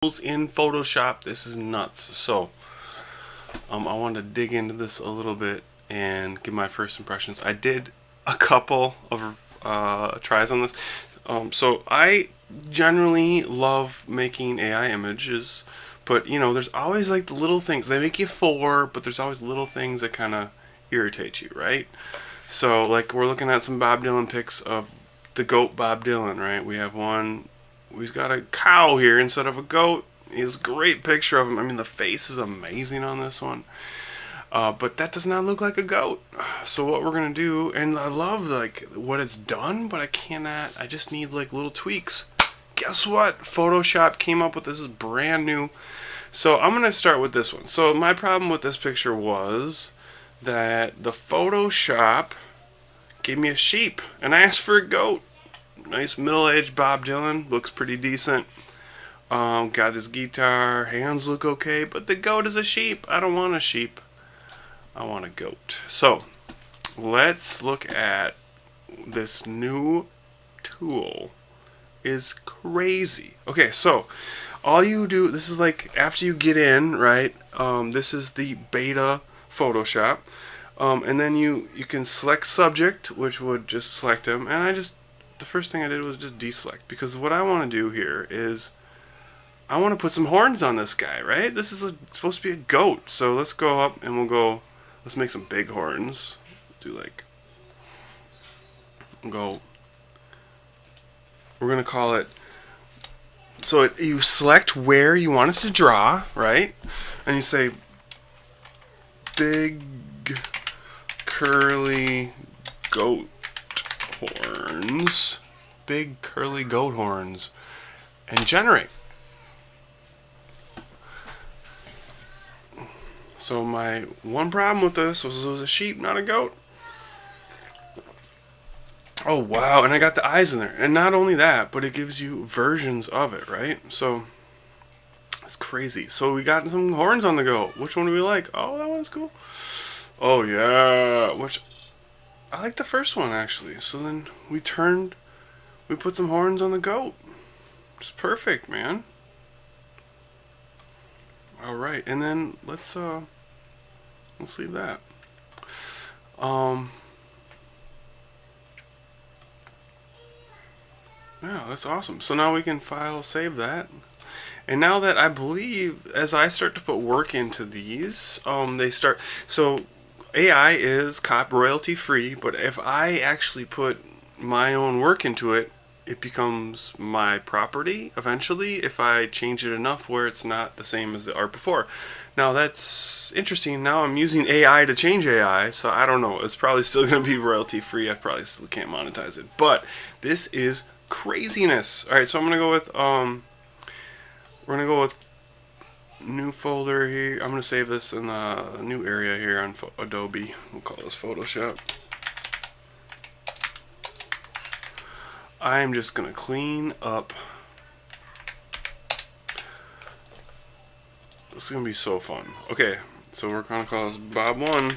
in Photoshop. This is nuts. So I want to dig into this a little bit and give my first impressions. I did a couple of tries on this. So I generally love making AI images, but you know, there's always like the little things. They make you four, but there's always little things that kind of irritate you, right? So like we're looking at some Bob Dylan pics of the goat Bob Dylan, right? We have one. We've got a cow here instead of a goat. It's a great picture of him. I mean, the face is amazing on this one. But that does not look like a goat. So what we're gonna do, and I love like what it's done, but I cannot. I just need like little tweaks. Guess what? Photoshop came up with this. Is brand new. So I'm gonna start with this one. So my problem with this picture was that the Photoshop gave me a sheep, and I asked for a goat. Nice middle-aged Bob Dylan, looks pretty decent. Got his guitar, hands look okay, but the goat is a sheep. I don't want a sheep. I want a goat. So let's look at this new tool. Is crazy. Okay, so all you do, this is like after you get in, right? This is the beta Photoshop, and then you can select subject, which would just select him, and the first thing I did was just deselect, because what I want to do here is I want to put some horns on this guy, right? This is supposed to be a goat. So let's go up and let's make some big horns. We're going to call it, so you select where you want it to draw, right? And you say big curly goat horns, big curly goat horns, and generate. So my one problem with this was it was a sheep, not a goat. Oh wow, and I got the eyes in there. And not only that, but it gives you versions of it, right? So it's crazy. So we got some horns on the goat. Which one do we like? Oh, that one's cool. Oh yeah, which I like the first one actually. So then we put some horns on the goat. It's perfect, man. All right, and then let's leave that. Yeah, that's awesome. So now we can file save that. And now that I believe, as I start to put work into these, they start. So AI is royalty free, but if I actually put my own work into it, it becomes my property eventually if I change it enough where it's not the same as the art before. Now that's interesting. Now I'm using AI to change AI, so I don't know. It's probably still going to be royalty free. I probably still can't monetize it. But this is craziness. Alright, so I'm going to go with we're going to go with new folder here. I'm going to save this in the new area here on Adobe. We'll call this Photoshop. I'm just going to clean up. This is going to be so fun. Okay, so we're going to call this Bob 1.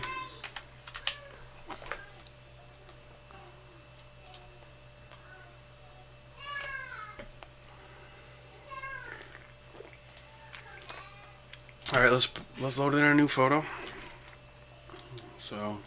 Alright, let's load in our new photo. So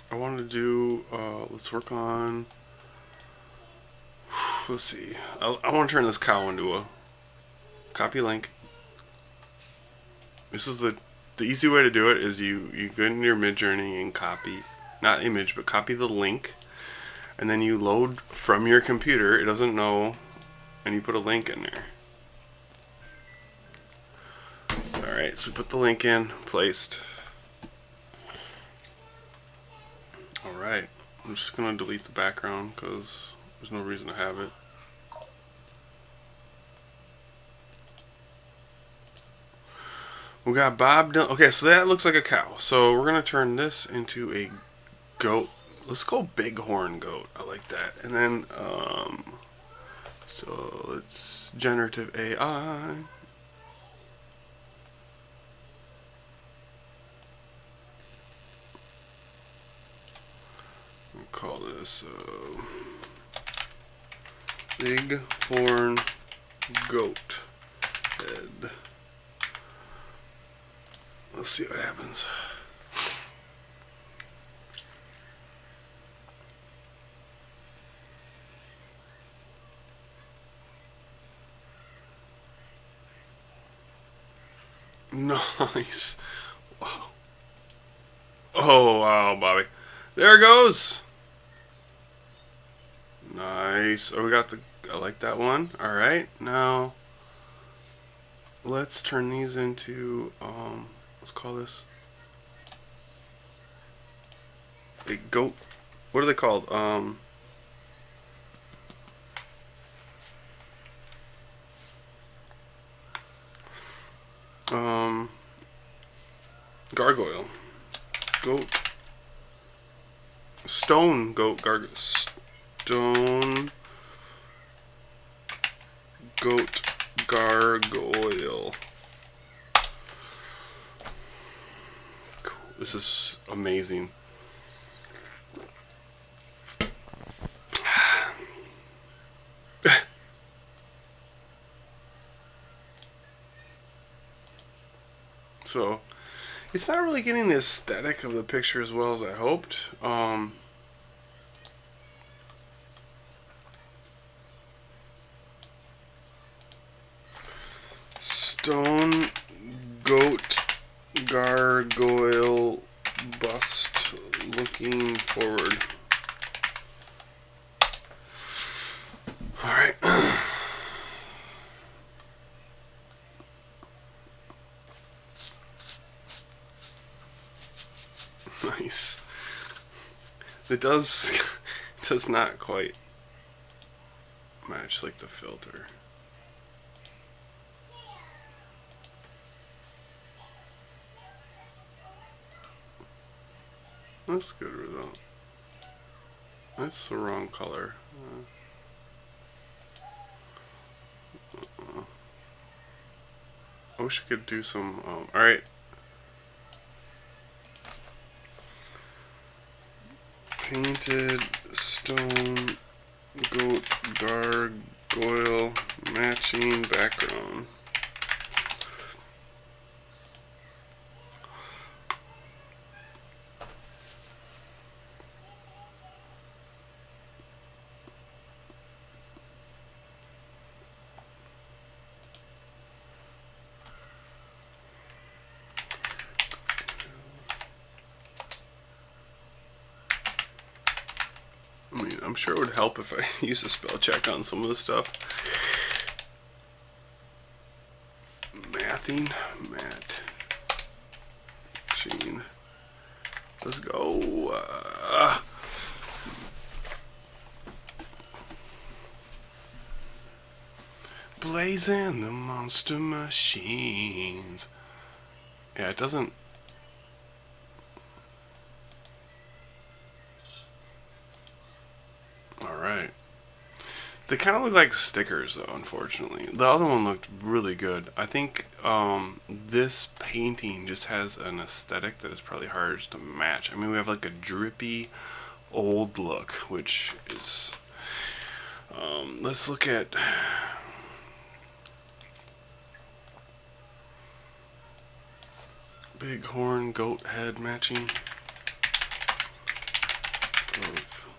I want to do, let's work on, let's see, I want to turn this cow into a copy link. This is the easy way to do it is you go into your Midjourney and copy, not image, but copy the link, and then you load from your computer, it doesn't know, and you put a link in there. Alright, so we put the link in, placed. Alright, I'm just going to delete the background because there's no reason to have it. We got Bob Dylan. Okay, so that looks like a cow. So we're going to turn this into a goat. Let's go bighorn goat. I like that. And then So let's generative AI. We'll call this big horn goat head. Let's see what happens. Nice. Wow. Oh, wow, Bobby. There it goes. Nice. Oh, we got the... I like that one. Alright, now... let's turn these into... let's call this... a goat... what are they called? Gargoyle. Goat. Stone goat gargoyle. Stone goat gargoyle. Cool. This is amazing. So, it's not really getting the aesthetic of the picture as well as I hoped. Stone goat gargoyle bust looking forward. Alright. Nice. It does not quite match like the filter. That's a good result. That's the wrong color. I wish I could do some. Alright. Painted stone goat gargoyle matching background. I mean, I'm sure it would help if I use a spell check on some of the stuff. Mathing, Matt, Gene. Let's go. Blazing the monster machines. Yeah, it doesn't. Alright. They kind of look like stickers, though, unfortunately. The other one looked really good. I think this painting just has an aesthetic that is probably hard to match. I mean, we have like a drippy, old look, which is... let's look at... big horn goat head matching. Of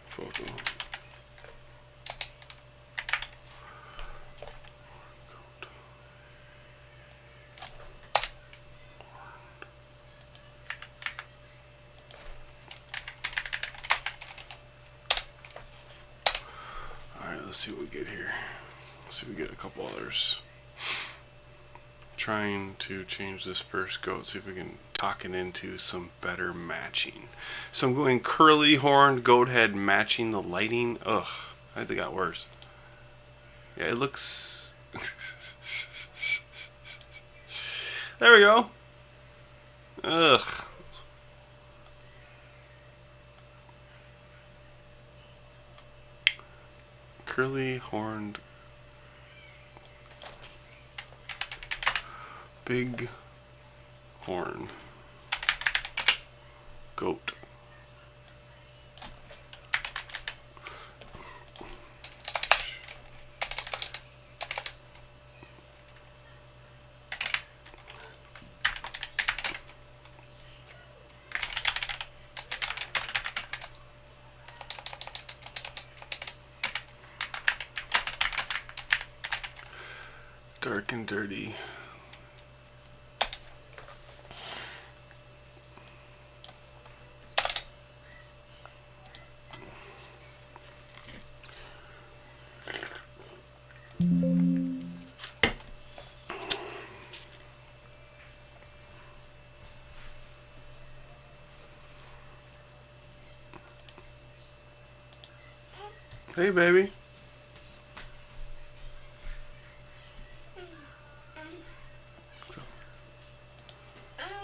photo. Alright, let's see what we get here. Let's see if we get a couple others. Trying to change this first goat, see if we can talk it into some better matching. So I'm going curly horned goat head matching the lighting. Ugh, I think it got worse. Yeah, it looks... There we go. Ugh. Curly horned big horn goat. Dark and dirty. Hey, baby.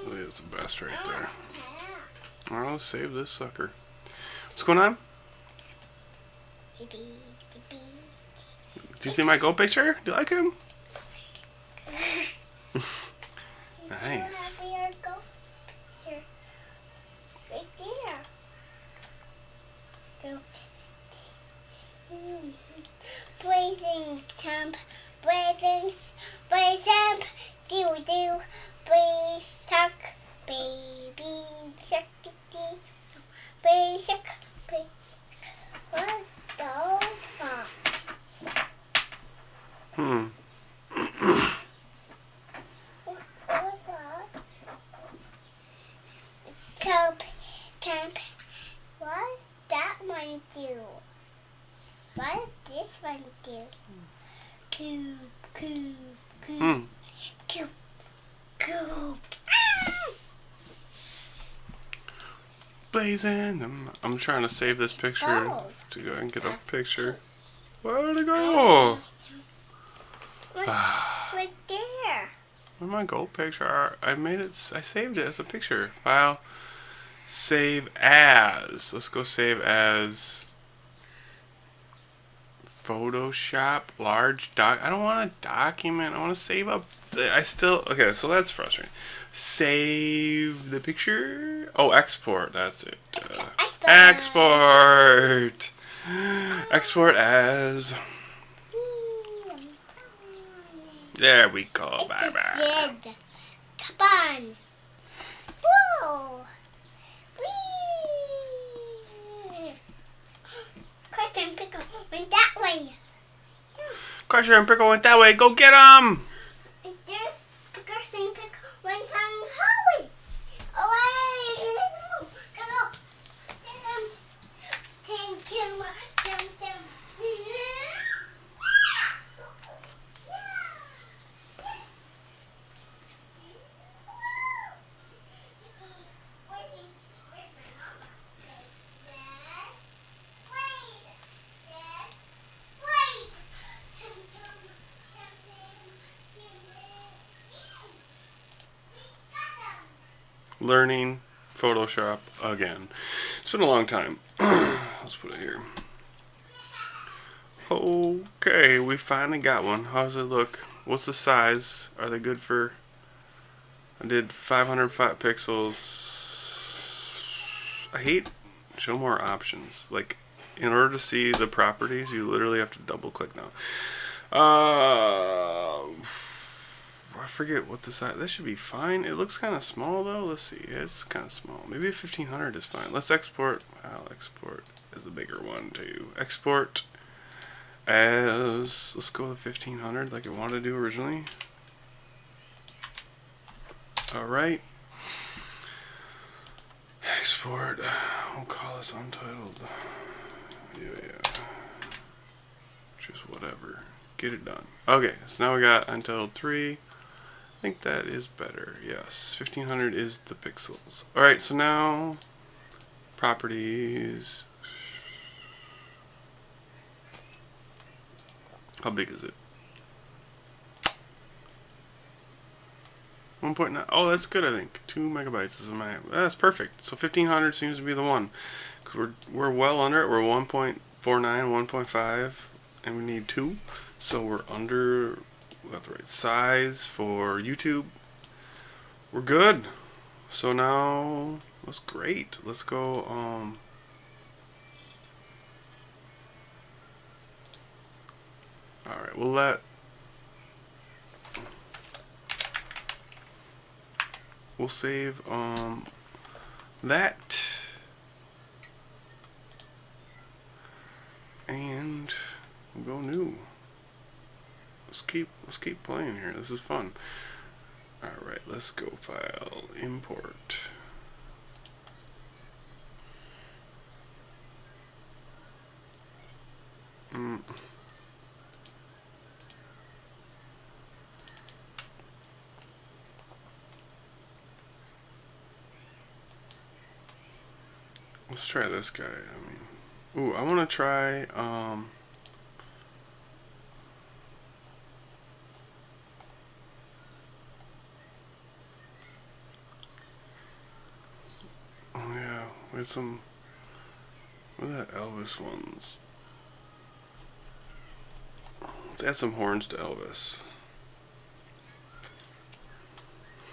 That's the best right there. I'll save this sucker. What's going on? Do you see my goat picture? Do you like him? Nice. Breathing, stamp, breathing, stamp, do, breathe, suck, baby, suck, breathe, suck, breathe. What those fox? What those fox? Camp. What does that one do? What does this one do? Coop. Blazing. I'm trying to save this picture to go and get a picture. Where'd it go? It's right there. Where'd my goat picture? I saved it as a picture. File. Save as. Let's go save as. Photoshop large doc. I don't want a document. I want to save up. Okay, so that's frustrating. Save the picture. Oh, export. That's it. Export. Export as. There we go. Bye bye. Come on. Whoa. Crusher and Pickle went that way. Crusher and Pickle went that way. Go get them. And there's Crusher and Pickle went down the hallway. Away. Go. Get them. Take him. Learning Photoshop again. It's been a long time. Let's put it here. Okay, we finally got one. How does it look? What's the size? Are they good for... I did 505 pixels. I hate show more options. Like, in order to see the properties, you literally have to double click now. I forget what the size. That should be fine. It looks kind of small though. Let's see. It's kind of small. Maybe a 1500 is fine. Let's export. I'll export as a bigger one too. Export as. Let's go with 1500 like I wanted to do originally. All right. Export. We'll call this untitled. Yeah. Just whatever. Get it done. Okay. So now we got untitled 3. I think that is better. Yes, 1500 is the pixels. Alright, so now properties. How big is it? 1.9. Oh, that's good, I think. 2 megabytes is my. That's perfect. So 1500 seems to be the one. Because we're well under it. We're 1.49, 1.5. and we need 2. So we're under, we got the right size for YouTube. We're good. So now, that's great. Let's go, alright, we'll save, that. And we'll go new. Let's keep playing here. This is fun. Alright, let's go file, import. Let's try this guy. Ooh, I want to try, oh yeah, we had some, what are that Elvis ones? Let's add some horns to Elvis.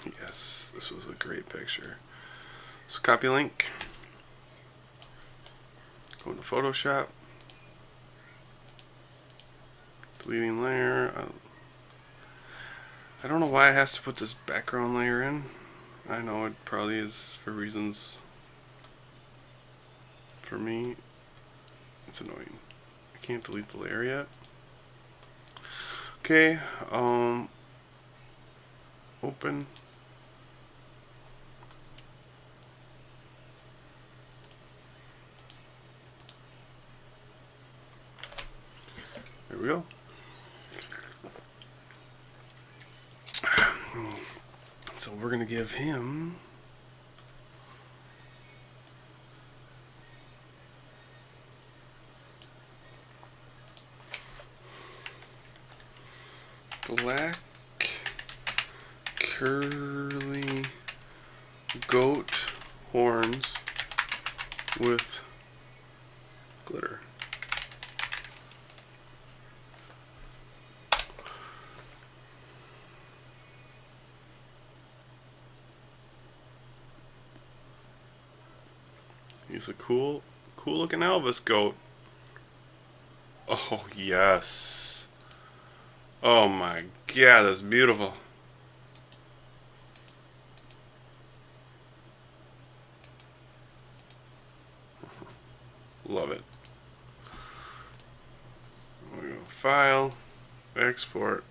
Yes, this was a great picture. So copy link. Go into Photoshop. Deleting layer. I don't know why it has to put this background layer in. I know it probably is for reasons. For me, it's annoying. I can't delete the layer yet. Okay, open. There we go. So we're gonna give him black curly goat horns with glitter. He's a cool looking Elvis goat. Oh yes. Oh my god, that's beautiful. Love it. We go file, export.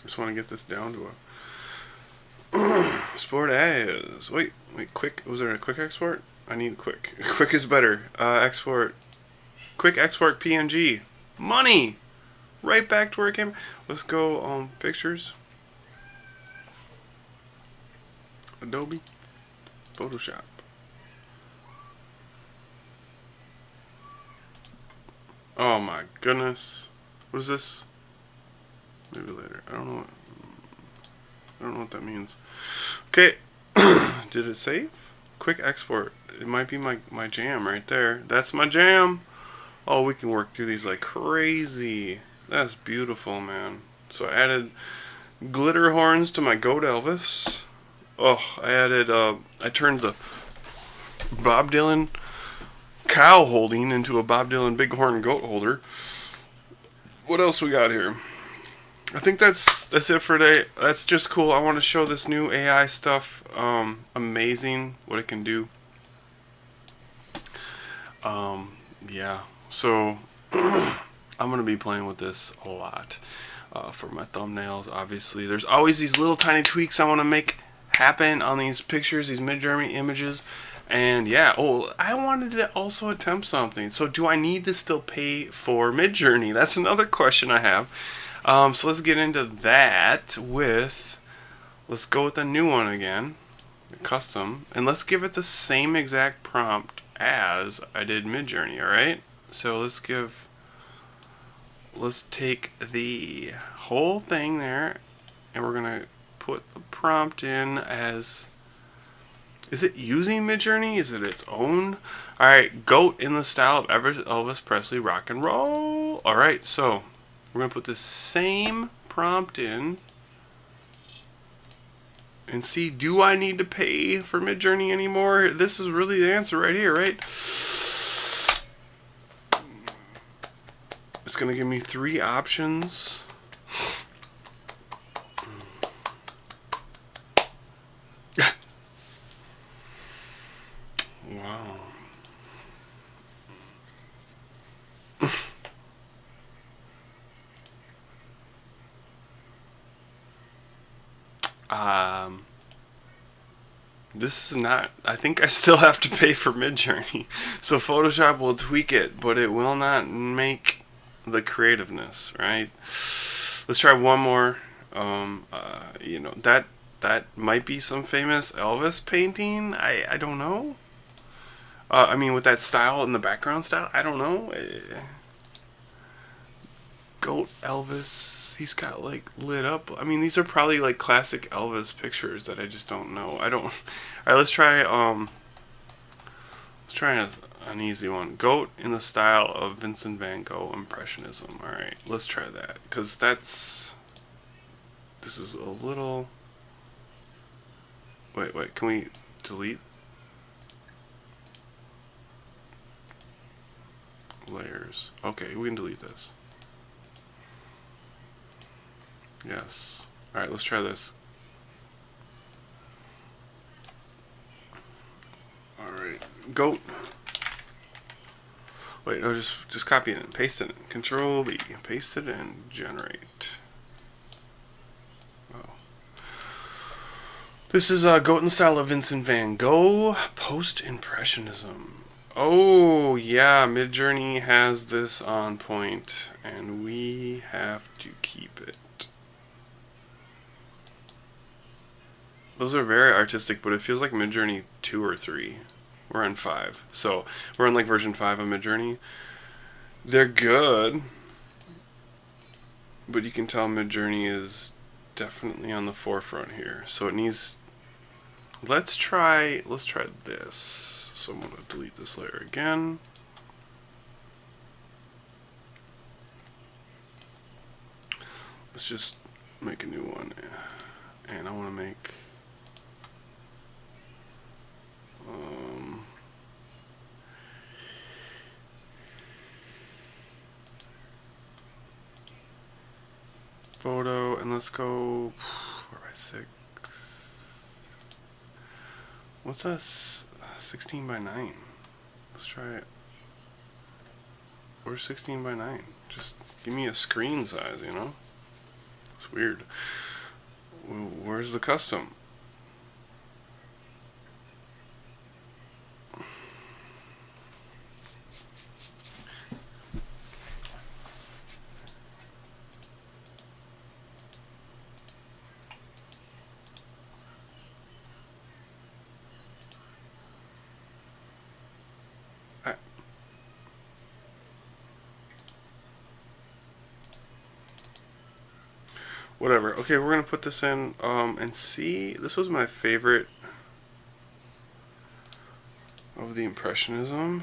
Just want to get this down to a export as. Wait, quick. Was there a quick export? I need quick. Quick is better. Export. Quick export PNG. Money. Right back to where it came. Let's go pictures. Adobe. Photoshop. Oh my goodness. What is this? Maybe later. I don't know what that means. Okay. Did it save? Quick export. It might be my jam right there. That's my jam. Oh, we can work through these like crazy. That's beautiful, man. So I added glitter horns to my goat Elvis. Oh, I turned the Bob Dylan cow holding into a Bob Dylan bighorn goat holder. What else we got here? I think that's it for today. That's just cool. I want to show this new AI stuff. Amazing what it can do. Yeah. So I'm gonna be playing with this a lot for my thumbnails. Obviously, there's always these little tiny tweaks I want to make happen on these pictures, these Midjourney images. And yeah, I wanted to also attempt something. So do I need to still pay for Midjourney? That's another question I have. So let's get into that let's go with a new one again, custom, and let's give it the same exact prompt as I did Midjourney, alright? So let's take the whole thing there, and we're gonna put the prompt in as, is it using Midjourney? Is it its own? Alright, goat in the style of Elvis Presley rock and roll. Cool. All right, so we're going to put the same prompt in and see, do I need to pay for Midjourney anymore? This is really the answer right here, right? It's going to give me 3 options. Wow. This is not, I think I still have to pay for Midjourney. So Photoshop will tweak it, but it will not make the creativeness, right? Let's try one more. You know, that might be some famous Elvis painting. I don't know. I mean, with that style and the background style, I don't know. Goat Elvis, he's got like lit up. I mean, these are probably like classic Elvis pictures that I just don't know. I don't. All right, let's try an easy one. Goat in the style of Vincent van Gogh Impressionism. All right, let's try that because this is a little. Wait, can we delete layers? Okay, we can delete this. Yes. Alright, let's try this. Alright. Goat. Wait, no, just copy it and paste it. Control B. Paste it and generate. Oh. This is Goat in the style of Vincent van Gogh. Post-Impressionism. Oh, yeah, Midjourney has this on point, and we have to keep it. Those are very artistic, but it feels like Midjourney 2 or 3. We're on 5. So, we're on like version 5 of Midjourney. They're good, but you can tell Midjourney is definitely on the forefront here. So it needs... Let's try this. So I'm going to delete this layer again. Let's just make a new one. And I want to make... photo, and let's go 4x6. What's that? 16 by 9. Let's try it. Or 16 by 9. Just give me a screen size, you know? It's weird. Where's the custom? Whatever. Okay, we're gonna put this in and see. This was my favorite of the Impressionism.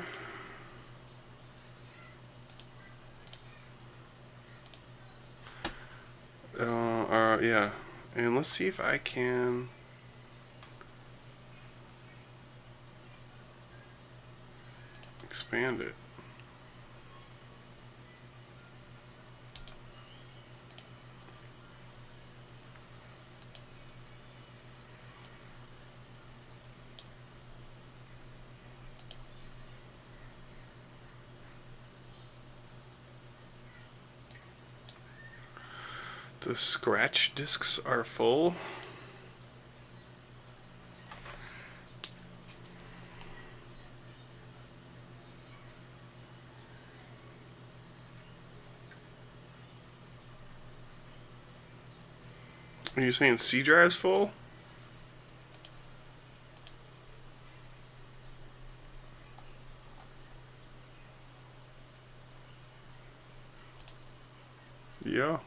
Yeah, and let's see if I can expand it. The scratch discs are full. Are you saying C drive's full? Yeah.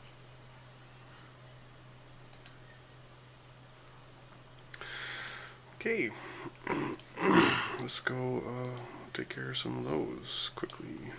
Okay. Let's go take care of some of those quickly.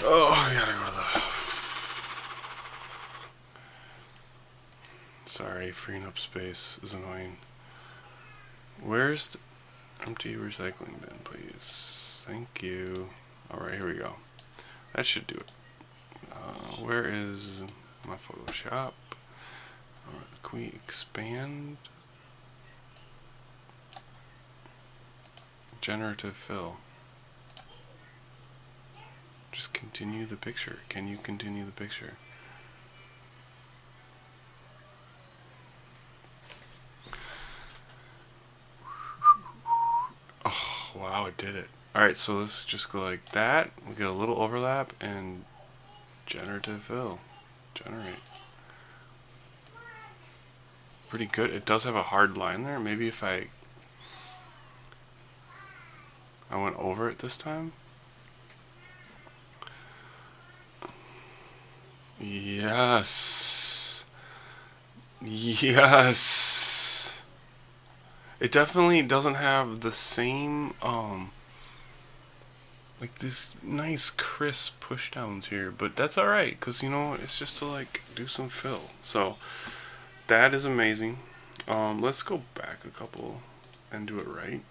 Oh, I gotta go to the... Sorry, freeing up space is annoying. Where's the empty recycling bin, please? Thank you. Alright, here we go. That should do it. Where is my Photoshop? Alright, can we expand? Generative fill. Just continue the picture. Can you continue the picture? Oh, wow, it did it. Alright, so let's just go like that. We get a little overlap and generative fill. Generate. Pretty good. It does have a hard line there. Maybe if I went over it this time. Yes. Yes. It definitely doesn't have the same, like this nice crisp push downs here, but that's alright, because, you know, it's just to, like, do some fill. So, that is amazing. Let's go back a couple and do it right.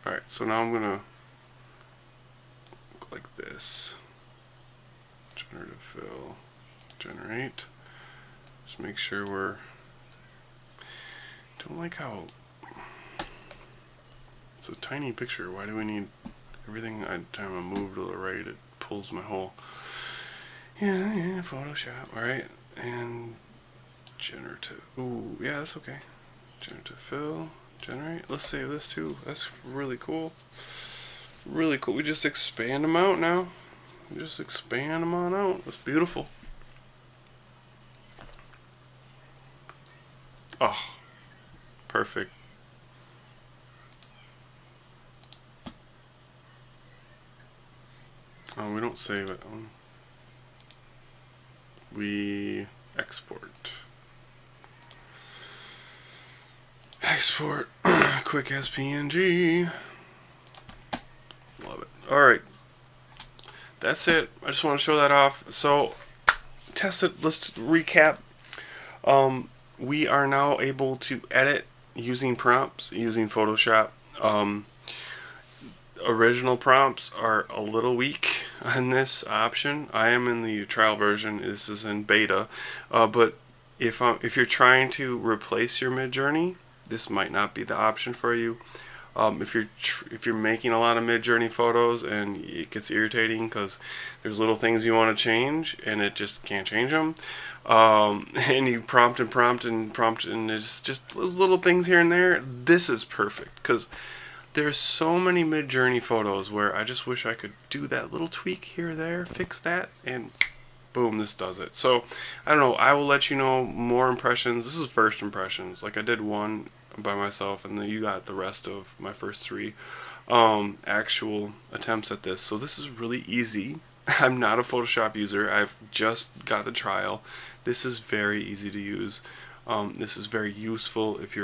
Alright, so now I'm gonna go like this. Generative fill. Generate. Just make sure we're... Don't like how... It's a tiny picture. Why do we need everything? Time I move to the right, it pulls my whole... Yeah, Photoshop. Alright, and generative. Ooh, yeah, that's okay. Generative fill. Generate. Let's save this too. That's really cool. Really cool. We just expand them out now. We just expand them on out. That's beautiful. Oh, perfect. Oh, we don't save it. We export. Export. Quick as PNG. Love it. Alright. That's it. I just want to show that off. So, test it. Let's recap. We are now able to edit using prompts, using Photoshop. Original prompts are a little weak on this option. I am in the trial version. This is in beta. But if you're trying to replace your Midjourney, this might not be the option for you. If you're making a lot of Midjourney photos and it gets irritating because there's little things you want to change and it just can't change them, and you prompt and it's just those little things here and there, this is perfect because there's so many Midjourney photos where I just wish I could do that little tweak here or there, fix that, and boom, this does it. So I don't know, I will let you know more impressions. This is first impressions. Like I did one by myself and then you got the rest of my first three actual attempts at this. So this is really easy. I'm not a Photoshop user. I've just got the trial. This is very easy to use. This is very useful if you're